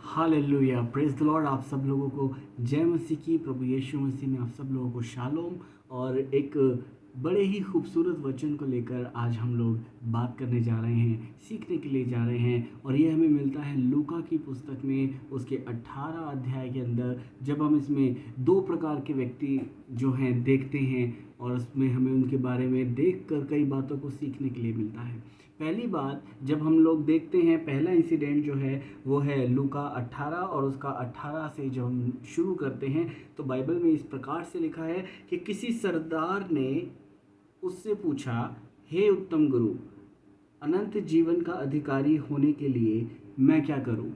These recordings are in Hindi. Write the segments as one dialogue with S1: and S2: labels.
S1: Hallelujah, praise the Lord. आप सब लोगों को जय मसीह की। प्रभु यीशु मसीह में आप सब लोगों को शालोम। और एक बड़े ही खूबसूरत वचन को लेकर आज हम लोग बात करने जा रहे हैं, सीखने के लिए जा रहे हैं। और ये हमें मिलता है लूका की पुस्तक में, उसके 18 अध्याय के अंदर। जब हम इसमें दो प्रकार के व्यक्ति जो हैं देखते हैं, और उसमें हमें उनके बारे में देख कर कई बातों को सीखने के लिए मिलता है। पहली बात जब हम लोग देखते हैं, पहला इंसिडेंट जो है वो है लूका 18, और उसका 18 से जब हम शुरू करते हैं तो बाइबल में इस प्रकार से लिखा है कि किसी सरदार ने उससे पूछा, हे उत्तम गुरु, अनंत जीवन का अधिकारी होने के लिए मैं क्या करूं?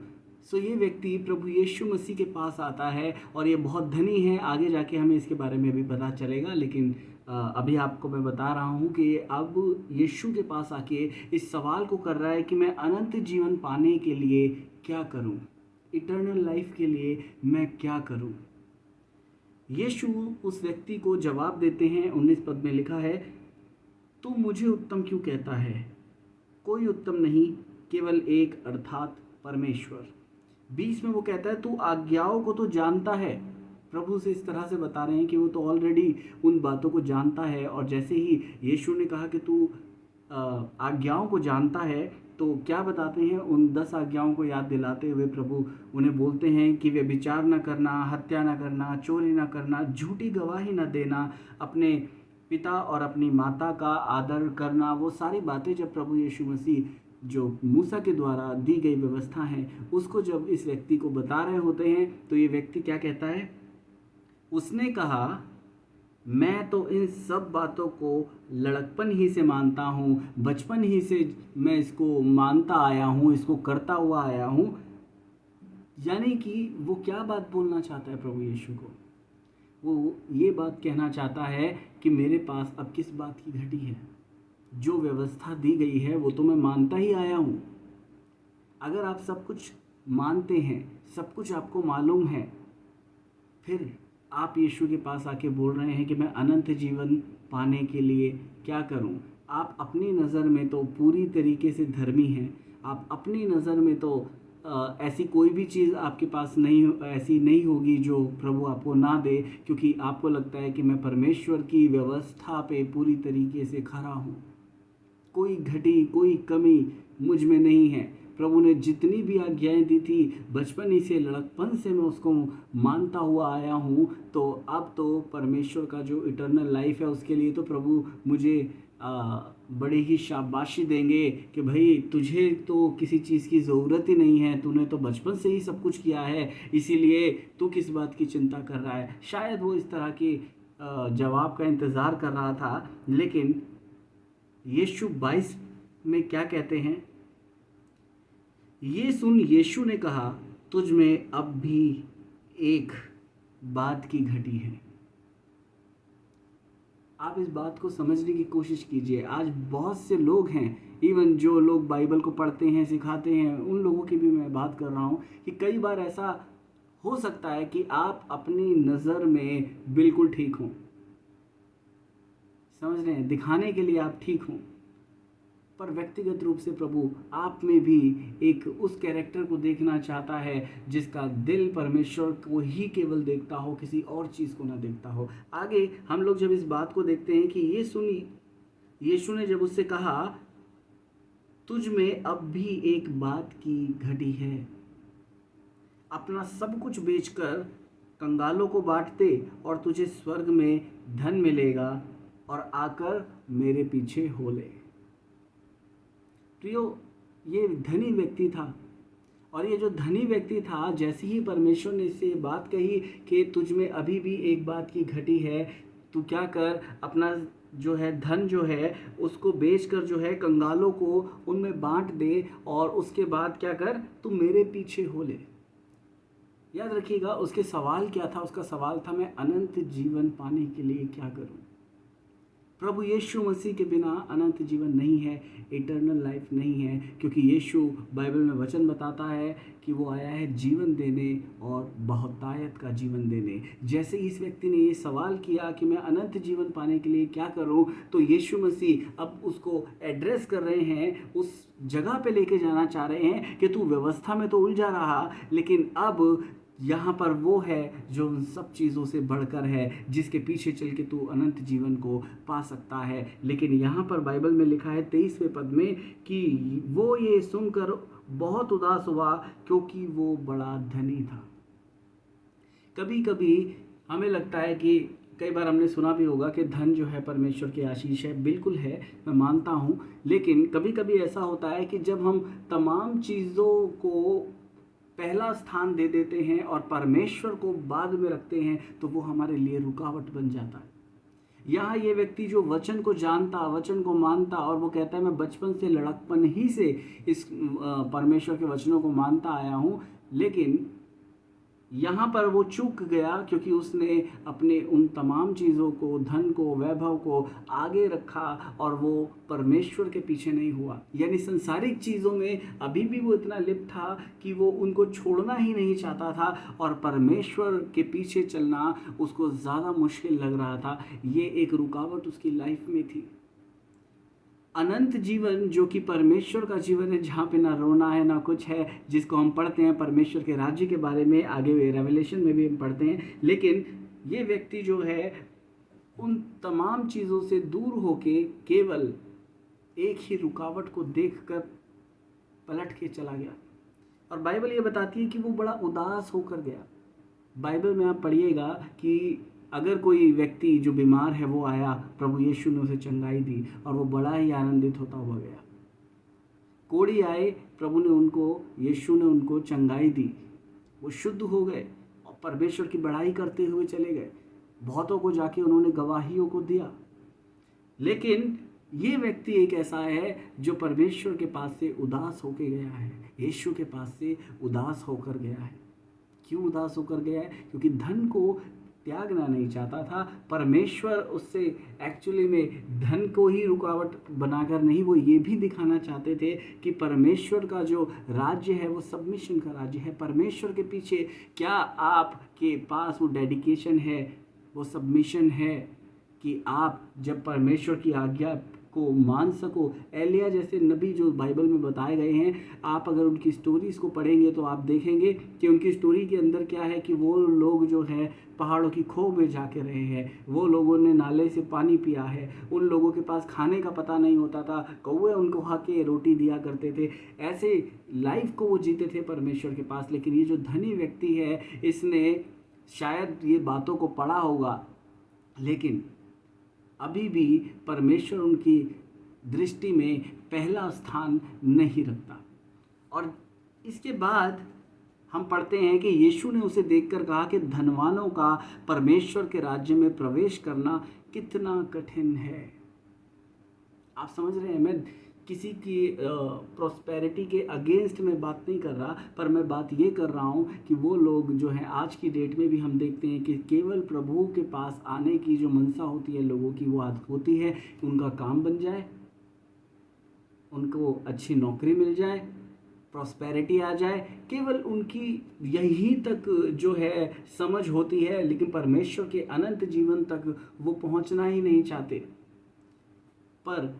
S1: ये व्यक्ति प्रभु यीशु मसीह के पास आता है, और ये बहुत धनी है। आगे जाके हमें इसके बारे में अभी पता चलेगा, लेकिन अभी आपको मैं बता रहा हूँ कि अब यीशु के पास आके इस सवाल को कर रहा है कि मैं अनंत जीवन पाने के लिए क्या करूँ, इटर्नल लाइफ के लिए मैं क्या करूँ। यीशु उस व्यक्ति को जवाब देते हैं। 19 पद में लिखा है, तू मुझे उत्तम क्यों कहता है? कोई उत्तम नहीं, केवल एक, अर्थात परमेश्वर। 20 में वो कहता है, तू आज्ञाओं को तो जानता है। प्रभु से इस तरह से बता रहे हैं कि वो तो ऑलरेडी उन बातों को जानता है। और जैसे ही यीशु ने कहा कि तू आज्ञाओं को जानता है, तो क्या बताते हैं? उन 10 आज्ञाओं को याद दिलाते हुए प्रभु उन्हें बोलते हैं कि वे विचार न करना, हत्या न करना, चोरी न करना, झूठी गवाही न देना, अपने पिता और अपनी माता का आदर करना। वो सारी बातें जब प्रभु यीशु मसीह जो मूसा के द्वारा दी गई व्यवस्था है उसको जब इस व्यक्ति को बता रहे होते हैं, तो ये व्यक्ति क्या कहता है? उसने कहा, मैं तो इन सब बातों को लड़कपन ही से मानता हूँ, बचपन ही से मैं इसको मानता आया हूँ, इसको करता हुआ आया हूँ। यानी कि वो क्या बात बोलना चाहता है प्रभु यीशु को? वो ये बात कहना चाहता है कि मेरे पास अब किस बात की घटी है? जो व्यवस्था दी गई है वो तो मैं मानता ही आया हूँ। अगर आप सब कुछ मानते हैं, सब कुछ आपको मालूम है, फिर आप यीशु के पास आके बोल रहे हैं कि मैं अनंत जीवन पाने के लिए क्या करूं? आप अपनी नज़र में तो पूरी तरीके से धर्मी हैं। आप अपनी नज़र में तो ऐसी कोई भी चीज़ आपके पास नहीं, ऐसी नहीं होगी जो प्रभु आपको ना दे, क्योंकि आपको लगता है कि मैं परमेश्वर की व्यवस्था पे पूरी तरीके से खरा हूँ। कोई घटी, कोई कमी मुझ में नहीं है। प्रभु ने जितनी भी आज्ञाएं दी थी, बचपन ही से, लड़कपन से मैं उसको मानता हुआ आया हूँ। तो अब तो परमेश्वर का जो इटर्नल लाइफ है उसके लिए तो प्रभु मुझे बड़ी ही शाबाशी देंगे कि भाई तुझे तो किसी चीज़ की ज़रूरत ही नहीं है, तूने तो बचपन से ही सब कुछ किया है, इसीलिए तू किस बात की चिंता कर रहा है। शायद वो इस तरह के जवाब का इंतज़ार कर रहा था। लेकिन यीशु 22 में क्या कहते हैं? ये सुन यीशु ने कहा, तुझ में अब भी एक बात की घटी है। आप इस बात को समझने की कोशिश कीजिए। आज बहुत से लोग हैं, इवन जो लोग बाइबल को पढ़ते हैं, सिखाते हैं, उन लोगों की भी मैं बात कर रहा हूँ कि कई बार ऐसा हो सकता है कि आप अपनी नज़र में बिल्कुल ठीक हों, समझ रहे हैं, दिखाने के लिए आप ठीक हों, पर व्यक्तिगत रूप से प्रभु आप में भी एक उस कैरेक्टर को देखना चाहता है जिसका दिल परमेश्वर को ही केवल देखता हो, किसी और चीज़ को ना देखता हो। आगे हम लोग जब इस बात को देखते हैं कि ये सुनी, यीशु ने जब उससे कहा, तुझ में अब भी एक बात की घटी है। अपना सब कुछ बेचकर कंगालों को बांट दे और तुझे स्वर्ग में धन मिलेगा, और आकर मेरे पीछे हो ले। प्रियो, ये धनी व्यक्ति था, और ये जो धनी व्यक्ति था, जैसे ही परमेश्वर ने इससे ये बात कही कि तुझ में अभी भी एक बात की घटी है, तू क्या कर, अपना जो है धन जो है उसको बेचकर जो है कंगालों को उनमें बांट दे, और उसके बाद क्या कर, तू मेरे पीछे हो ले। याद रखिएगा उसके सवाल क्या था? उसका सवाल था, मैं अनंत जीवन पाने के लिए क्या करूं? प्रभु यीशु मसीह के बिना अनंत जीवन नहीं है, इटर्नल लाइफ नहीं है, क्योंकि यीशु बाइबल में वचन बताता है कि वो आया है जीवन देने और बहुतायत का जीवन देने। जैसे इस व्यक्ति ने ये सवाल किया कि मैं अनंत जीवन पाने के लिए क्या करूं, तो यीशु मसीह अब उसको एड्रेस कर रहे हैं, उस जगह पे लेके जाना चाह रहे हैं कि तू व्यवस्था में तो उलझा रहा, लेकिन अब यहाँ पर वो है जो उन सब चीज़ों से बढ़कर है, जिसके पीछे चल के तू अनंत जीवन को पा सकता है। लेकिन यहाँ पर बाइबल में लिखा है 23वें पद में कि वो ये सुनकर बहुत उदास हुआ, क्योंकि वो बड़ा धनी था। कभी कभी हमें लगता है कि कई बार हमने सुना भी होगा कि धन जो है परमेश्वर की आशीष है। बिल्कुल है, मैं मानता हूँ, लेकिन कभी कभी ऐसा होता है कि जब हम तमाम चीज़ों को पहला स्थान दे देते हैं और परमेश्वर को बाद में रखते हैं, तो वो हमारे लिए रुकावट बन जाता है। यहाँ ये व्यक्ति जो वचन को जानता, वचन को मानता, और वो कहता है मैं बचपन से लड़कपन ही से इस परमेश्वर के वचनों को मानता आया हूँ, लेकिन यहाँ पर वो चूक गया क्योंकि उसने अपने उन तमाम चीज़ों को, धन को, वैभव को आगे रखा और वो परमेश्वर के पीछे नहीं हुआ। यानी संसारिक चीज़ों में अभी भी वो इतना लिप्त था कि वो उनको छोड़ना ही नहीं चाहता था, और परमेश्वर के पीछे चलना उसको ज़्यादा मुश्किल लग रहा था। ये एक रुकावट उसकी लाइफ में थी। अनंत जीवन जो कि परमेश्वर का जीवन है, जहाँ पे ना रोना है ना कुछ है, जिसको हम पढ़ते हैं परमेश्वर के राज्य के बारे में, आगे रेवलेशन में भी हम पढ़ते हैं। लेकिन ये व्यक्ति जो है उन तमाम चीज़ों से दूर होके केवल एक ही रुकावट को देखकर पलट के चला गया, और बाइबल ये बताती है कि वो बड़ा उदास होकर गया। बाइबल में आप पढ़िएगा कि अगर कोई व्यक्ति जो बीमार है वो आया, प्रभु यीशु ने उसे चंगाई दी और वो बड़ा ही आनंदित होता हुआ गया। कोढ़ी आए, प्रभु ने उनको, यीशु ने उनको चंगाई दी, वो शुद्ध हो गए और परमेश्वर की बड़ाई करते हुए चले गए। बहुतों को जाके उन्होंने गवाहियों को दिया। लेकिन ये व्यक्ति एक ऐसा है जो परमेश्वर के पास से उदास होकर गया है, यीशु के पास से उदास होकर गया है। क्यों उदास होकर गया है? क्योंकि धन को त्यागना नहीं चाहता था। परमेश्वर उससे एक्चुअली में धन को ही रुकावट बनाकर नहीं, वो ये भी दिखाना चाहते थे कि परमेश्वर का जो राज्य है वो सबमिशन का राज्य है। परमेश्वर के पीछे क्या आपके पास वो डेडिकेशन है, वो सबमिशन है कि आप जब परमेश्वर की आज्ञा को मान सको। एलिया जैसे नबी जो बाइबल में बताए गए हैं, आप अगर उनकी स्टोरीज़ को पढ़ेंगे तो आप देखेंगे कि उनकी स्टोरी के अंदर क्या है कि वो लोग जो है पहाड़ों की खो में जाके रहे हैं, वो लोगों ने नाले से पानी पिया है, उन लोगों के पास खाने का पता नहीं होता था, कौवे उनको आके रोटी दिया करते थे। ऐसे लाइफ को वो जीते थे परमेश्वर के पास। लेकिन ये जो धनी व्यक्ति है, इसने शायद ये बातों को पढ़ा होगा, लेकिन अभी भी परमेश्वर उनकी दृष्टि में पहला स्थान नहीं रखता। और इसके बाद हम पढ़ते हैं कि यीशु ने उसे देखकर कहा कि धनवानों का परमेश्वर के राज्य में प्रवेश करना कितना कठिन है। आप समझ रहे हैं, मैं किसी की प्रॉस्पेरिटी के अगेंस्ट में बात नहीं कर रहा, पर मैं बात ये कर रहा हूँ कि वो लोग जो हैं आज की डेट में भी हम देखते हैं कि केवल प्रभु के पास आने की जो मनसा होती है लोगों की, वो आदत होती है कि उनका काम बन जाए, उनको अच्छी नौकरी मिल जाए, प्रॉस्पेरिटी आ जाए, केवल उनकी यही तक जो है समझ होती है। लेकिन परमेश्वर के अनंत जीवन तक वो पहुँचना ही नहीं चाहते। पर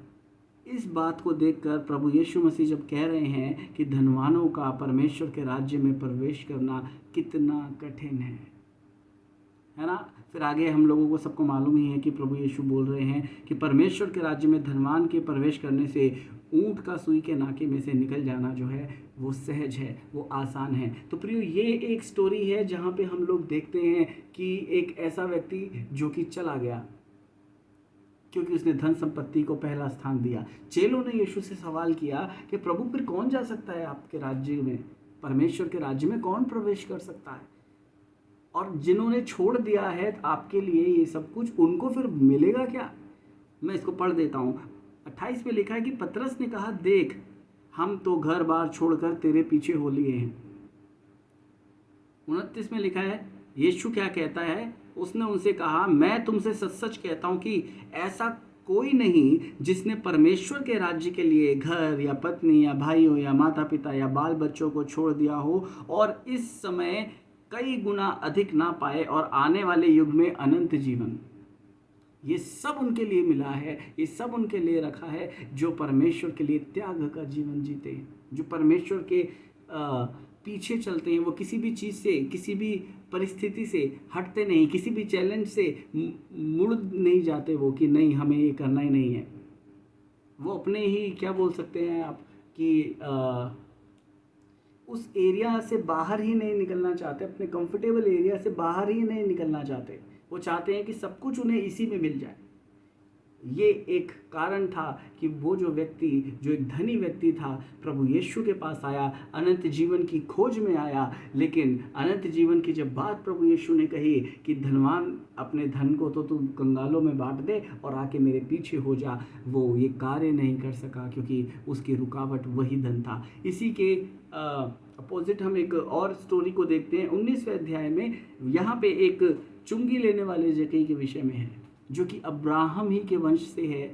S1: इस बात को देखकर प्रभु यीशु मसीह जब कह रहे हैं कि धनवानों का परमेश्वर के राज्य में प्रवेश करना कितना कठिन है ना। फिर आगे हम लोगों को सबको मालूम ही है कि प्रभु यीशु बोल रहे हैं कि परमेश्वर के राज्य में धनवान के प्रवेश करने से ऊंट का सुई के नाके में से निकल जाना जो है वो सहज है, वो आसान है। तो प्रियो, ये एक स्टोरी है जहाँ पे हम लोग देखते हैं कि एक ऐसा व्यक्ति जो कि चला गया क्योंकि उसने धन संपत्ति को पहला स्थान दिया। चेलों ने यीशु से सवाल किया कि प्रभु फिर कौन जा सकता है आपके राज्य में, परमेश्वर के राज्य में कौन प्रवेश कर सकता है? और जिन्होंने छोड़ दिया है आपके लिए ये सब कुछ, उनको फिर मिलेगा क्या? मैं इसको पढ़ देता हूँ। 28 में लिखा है कि पतरस ने कहा, देख हम तो घर बार छोड़कर तेरे पीछे हो लिए हैं। 29 में लिखा है यीशु क्या कहता है, उसने उनसे कहा, मैं तुमसे सच सच कहता हूँ कि ऐसा कोई नहीं जिसने परमेश्वर के राज्य के लिए घर या पत्नी या भाइयों या माता पिता या बाल बच्चों को छोड़ दिया हो और इस समय कई गुना अधिक ना पाए और आने वाले युग में अनंत जीवन, ये सब उनके लिए मिला है, ये सब उनके लिए रखा है जो परमेश्वर के लिए त्याग का जीवन जीते हैं, जो परमेश्वर के पीछे चलते हैं। वो किसी भी चीज़ से, किसी भी परिस्थिति से हटते नहीं, किसी भी चैलेंज से मुड़ नहीं जाते वो कि नहीं हमें ये करना ही नहीं है। वो अपने ही क्या बोल सकते हैं आप कि उस एरिया से बाहर ही नहीं निकलना चाहते, अपने कंफर्टेबल एरिया से बाहर ही नहीं निकलना चाहते। वो चाहते हैं कि सब कुछ उन्हें इसी में मिल जाए। ये एक कारण था कि वो जो व्यक्ति, जो एक धनी व्यक्ति था, प्रभु यीशु के पास आया, अनंत जीवन की खोज में आया। लेकिन अनंत जीवन की जब बात प्रभु यीशु ने कही कि धनवान अपने धन को तो तू कंगालों में बांट दे और आके मेरे पीछे हो जा, वो ये कार्य नहीं कर सका क्योंकि उसकी रुकावट वही धन था। इसी के अपोजिट हम एक और स्टोरी को देखते हैं 19वें अध्याय में। यहाँ पे एक चुंगी लेने वाले जक्कई के विषय में है, जो कि अब्राहम ही के वंश से है,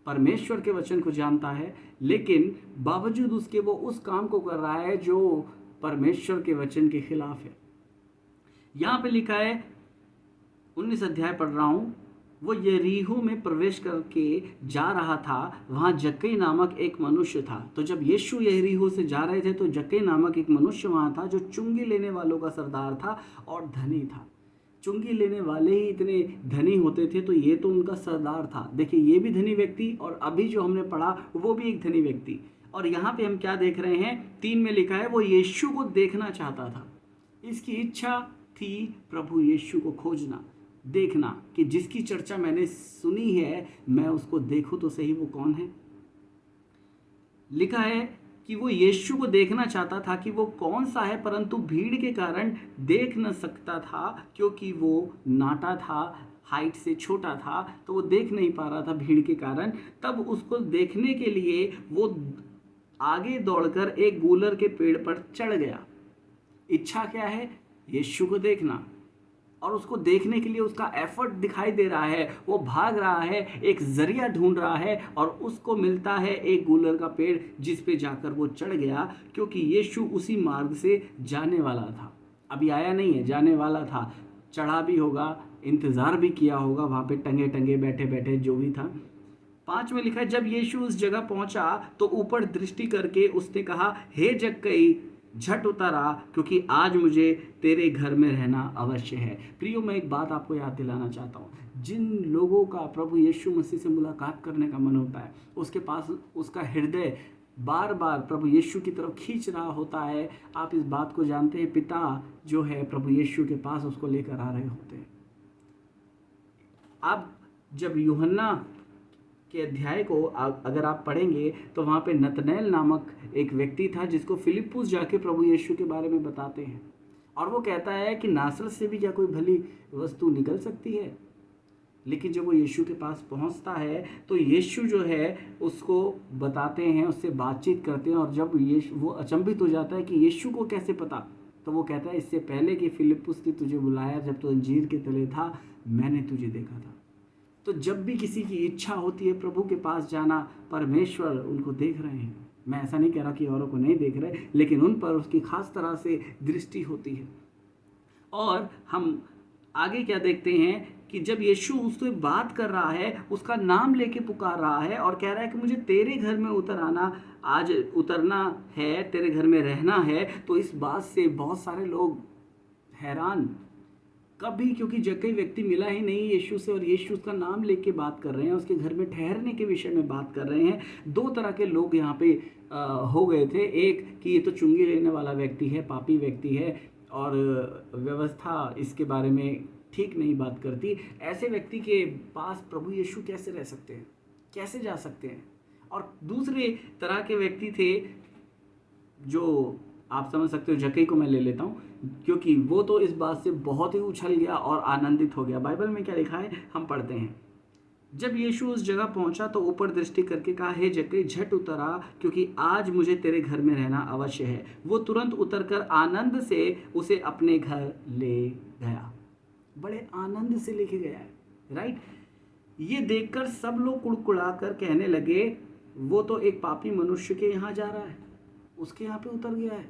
S1: परमेश्वर के वचन को जानता है, लेकिन बावजूद उसके वो उस काम को कर रहा है जो परमेश्वर के वचन के खिलाफ है। यहाँ पे लिखा है, 19 अध्याय पढ़ रहा हूँ। वो यरीहो में प्रवेश करके जा रहा था, वहाँ जक्कई नामक एक मनुष्य था। तो जब यीशु यरीहो से जा रहे थे तो जक्कई नामक एक मनुष्य वहाँ था जो चुंगी लेने वालों का सरदार था और धनी था। चुंगी लेने वाले ही इतने धनी होते थे तो ये तो उनका सरदार था। देखिए, ये भी धनी व्यक्ति और अभी जो हमने पढ़ा वो भी एक धनी व्यक्ति। और यहाँ पे हम क्या देख रहे हैं, 3 में लिखा है वो यीशु को देखना चाहता था। इसकी इच्छा थी प्रभु यीशु को खोजना, देखना कि जिसकी चर्चा मैंने सुनी है मैं उसको देखूं तो सही वो कौन है। लिखा है कि वो यीशु को देखना चाहता था कि वो कौन सा है, परंतु भीड़ के कारण देख न सकता था क्योंकि वो नाटा था, हाइट से छोटा था, तो वो देख नहीं पा रहा था भीड़ के कारण। तब उसको देखने के लिए वो आगे दौड़कर एक गूलर के पेड़ पर चढ़ गया। इच्छा क्या है? यीशु को देखना। और उसको देखने के लिए उसका एफर्ट दिखाई दे रहा है, वो भाग रहा है, एक जरिया ढूंढ रहा है और उसको मिलता है एक गूलर का पेड़ जिस पे जाकर वो चढ़ गया, क्योंकि यीशु उसी मार्ग से जाने वाला था। अभी आया नहीं है, जाने वाला था। चढ़ा भी होगा, इंतज़ार भी किया होगा वहाँ पे टंगे टंगे बैठे बैठे, जो भी था। 5 में लिखा है, जब यीशु उस जगह पहुंचा तो ऊपर दृष्टि करके उसने कहा, हे जक्कई, झट उतर आ, क्योंकि आज मुझे तेरे घर में रहना अवश्य है। प्रियो, मैं एक बात आपको याद दिलाना चाहता हूँ। जिन लोगों का प्रभु यीशु मसीह से मुलाकात करने का मन होता है, उसके पास उसका हृदय बार बार प्रभु यीशु की तरफ खींच रहा होता है। आप इस बात को जानते हैं, पिता जो है प्रभु यीशु के पास उसको लेकर आ रहे होते हैं। आप जब यूहन्ना के अध्याय को अगर आप पढ़ेंगे तो वहाँ पे नतनएल नामक एक व्यक्ति था जिसको फिलिप्पुस जाके प्रभु यीशु के बारे में बताते हैं, और वो कहता है कि नासरत से भी क्या कोई भली वस्तु निकल सकती है। लेकिन जब वो यीशु के पास पहुँचता है तो यीशु जो है उसको बताते हैं, उससे बातचीत करते हैं, और जब यीशु, वो अचंभित हो जाता है कि यीशु को कैसे पता, तो वो कहता है, इससे पहले कि फिलिप्पुस ने तुझे बुलाया, जब तू अंजीर के तले था, मैंने तुझे देखा था। तो जब भी किसी की इच्छा होती है प्रभु के पास जाना, परमेश्वर उनको देख रहे हैं। मैं ऐसा नहीं कह रहा कि औरों को नहीं देख रहे, लेकिन उन पर उसकी खास तरह से दृष्टि होती है। और हम आगे क्या देखते हैं कि जब यीशु उससे बात कर रहा है, उसका नाम लेके पुकार रहा है और कह रहा है कि मुझे तेरे घर में उतर आना, आज उतरना है, तेरे घर में रहना है, तो इस बात से बहुत सारे लोग हैरान, कभी, क्योंकि जक्कई व्यक्ति मिला ही नहीं यीशु से, और यीशु उसका नाम लेके बात कर रहे हैं, उसके घर में ठहरने के विषय में बात कर रहे हैं। 2 तरह के लोग यहाँ पे हो गए थे। एक कि ये तो चुंगी लेने वाला व्यक्ति है, पापी व्यक्ति है, और व्यवस्था इसके बारे में ठीक नहीं बात करती। ऐसे व्यक्ति के पास प्रभु यीशु कैसे रह सकते हैं, कैसे जा सकते हैं? और दूसरे तरह के व्यक्ति थे जो आप समझ सकते हो, जक्कई को मैं ले लेता हूँ, क्योंकि वो तो इस बात से बहुत ही उछल गया और आनंदित हो गया। बाइबल में क्या लिखा है, हम पढ़ते हैं। जब यीशु उस जगह पहुंचा तो ऊपर दृष्टि करके कहा, हे जक्कई, झट उतर आ, क्योंकि आज मुझे तेरे घर में रहना अवश्य है। वो तुरंत उतरकर आनंद से उसे अपने घर ले गया। बड़े आनंद से लेके गया है, राइट। ये देखकर सब लोग कुड़कुड़ाकर कहने लगे, वो तो एक पापी मनुष्य के यहाँ जा रहा है, उसके यहाँ पे उतर गया है।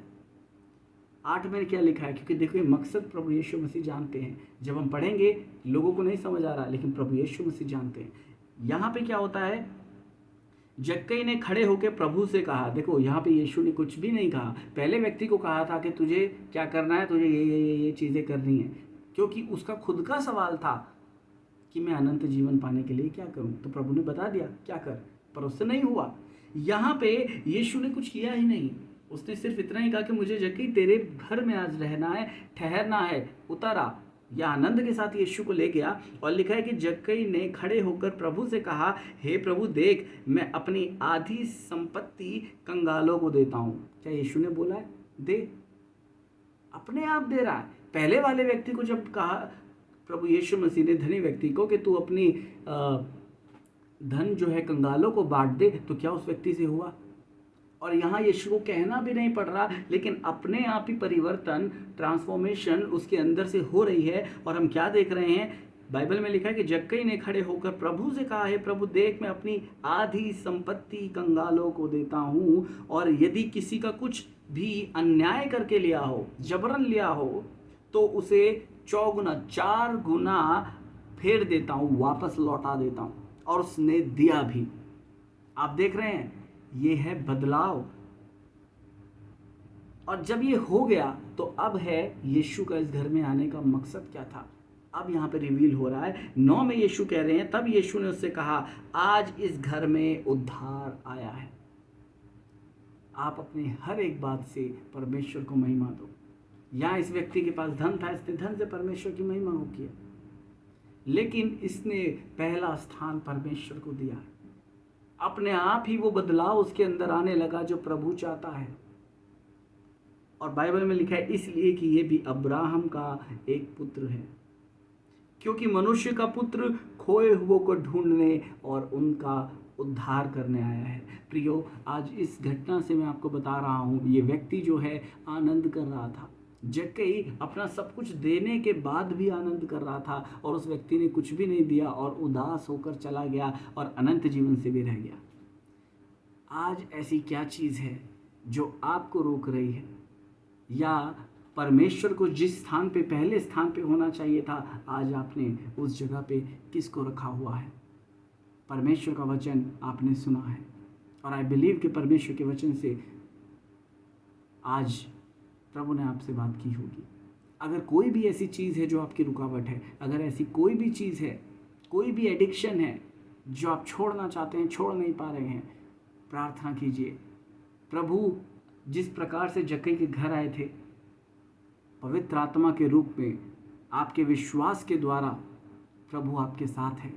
S1: 8 में क्या लिखा है, क्योंकि देखो ये मकसद प्रभु यीशु मसीह जानते हैं। जब हम पढ़ेंगे लोगों को नहीं समझ आ रहा, लेकिन प्रभु यीशु मसीह जानते हैं। यहाँ पे क्या होता है, जक्कई ने खड़े होकर प्रभु से कहा, देखो यहाँ पे यीशु ने कुछ भी नहीं कहा, पहले व्यक्ति को कहा था कि तुझे क्या करना है, तुझे ये चीज़ें करनी है, क्योंकि उसका खुद का सवाल था कि मैं अनंत जीवन पाने के लिए क्या करूं। तो प्रभु ने बता दिया क्या कर, पर उससे नहीं हुआ। यहाँ पे यीशु ने कुछ किया ही नहीं, उसने सिर्फ इतना ही कहा कि मुझे जक्कई तेरे घर में आज रहना है, ठहरना है। उतरा या आनंद के साथ यीशु को ले गया, और लिखा है कि जक्कई ने खड़े होकर प्रभु से कहा, हे प्रभु देख, मैं अपनी आधी संपत्ति कंगालों को देता हूँ। क्या यीशु ने बोला है दे? अपने आप दे रहा है। पहले वाले व्यक्ति को जब कहा प्रभु यीशु मसीह ने धनी व्यक्ति को कि तू अपनी धन जो है कंगालों को बांट दे, तो क्या उस व्यक्ति से हुआ? और यहाँ यीशु को कहना भी नहीं पड़ रहा, लेकिन अपने आप ही परिवर्तन, ट्रांसफॉर्मेशन उसके अंदर से हो रही है। और हम क्या देख रहे हैं, बाइबल में लिखा है कि जक्कई ने खड़े होकर प्रभु से कहा, है प्रभु देख, मैं अपनी आधी संपत्ति कंगालों को देता हूँ, और यदि किसी का कुछ भी अन्याय करके लिया हो, जबरन लिया हो, तो उसे 4 गुना फेर देता हूँ, वापस लौटा देता हूँ। और उसने दिया भी। आप देख रहे हैं, ये है बदलाव। और जब ये हो गया, तो अब है यीशु का इस घर में आने का मकसद क्या था, अब यहाँ पे रिवील हो रहा है। 9 में यीशु कह रहे हैं, तब यीशु ने उससे कहा, आज इस घर में उद्धार आया है। आप अपने हर एक बात से परमेश्वर को महिमा दो। यहाँ इस व्यक्ति के पास धन था, इसने धन से परमेश्वर की महिमा को किया, लेकिन इसने पहला स्थान परमेश्वर को दिया। अपने आप ही वो बदलाव उसके अंदर आने लगा जो प्रभु चाहता है। और बाइबल में लिखा है, इसलिए कि ये भी अब्राहम का एक पुत्र है, क्योंकि मनुष्य का पुत्र खोए हुओं को ढूंढने और उनका उद्धार करने आया है। प्रियो, आज इस घटना से मैं आपको बता रहा हूँ, ये व्यक्ति जो है आनंद कर रहा था। जक्कई अपना सब कुछ देने के बाद भी आनंद कर रहा था, और उस व्यक्ति ने कुछ भी नहीं दिया और उदास होकर चला गया और अनंत जीवन से भी रह गया। आज ऐसी क्या चीज़ है जो आपको रोक रही है, या परमेश्वर को जिस स्थान पे, पहले स्थान पे होना चाहिए था, आज आपने उस जगह पे किसको रखा हुआ है? परमेश्वर का वचन आपने सुना है, और आई बिलीव कि परमेश्वर के वचन से आज प्रभु ने आपसे बात की होगी। अगर कोई भी ऐसी चीज़ है जो आपकी रुकावट है, अगर ऐसी कोई भी चीज़ है, कोई भी एडिक्शन है जो आप छोड़ना चाहते हैं, छोड़ नहीं पा रहे हैं, प्रार्थना कीजिए। प्रभु जिस प्रकार से जक्कई के घर आए थे, पवित्र आत्मा के रूप में, आपके विश्वास के द्वारा प्रभु आपके साथ है,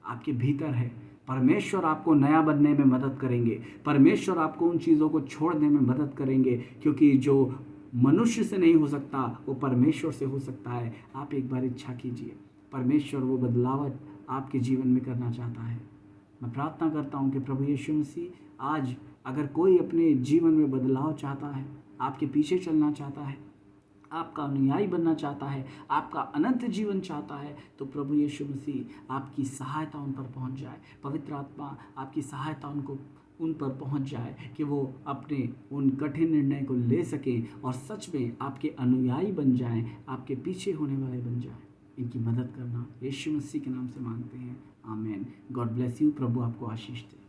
S1: आपके भीतर है। परमेश्वर आपको नया बनने में मदद करेंगे, परमेश्वर आपको उन चीज़ों को छोड़ने में मदद करेंगे, क्योंकि जो मनुष्य से नहीं हो सकता वो परमेश्वर से हो सकता है। आप एक बार इच्छा कीजिए, परमेश्वर वो बदलाव आपके जीवन में करना चाहता है। मैं प्रार्थना करता हूँ कि प्रभु यीशु मसीह आज, अगर कोई अपने जीवन में बदलाव चाहता है, आपके पीछे चलना चाहता है, आपका अनुयायी बनना चाहता है, आपका अनंत जीवन चाहता है, तो प्रभु यीशु मसीह आपकी सहायता उन पर पहुंच जाए। पवित्र आत्मा आपकी सहायता उन पर पहुंच जाए कि वो अपने उन कठिन निर्णय को ले सकें और सच में आपके अनुयायी बन जाएं, आपके पीछे होने वाले बन जाएं। इनकी मदद करना यीशु मसीह के नाम से मांगते हैं, आमीन। God bless you. प्रभु आपको आशीष दे।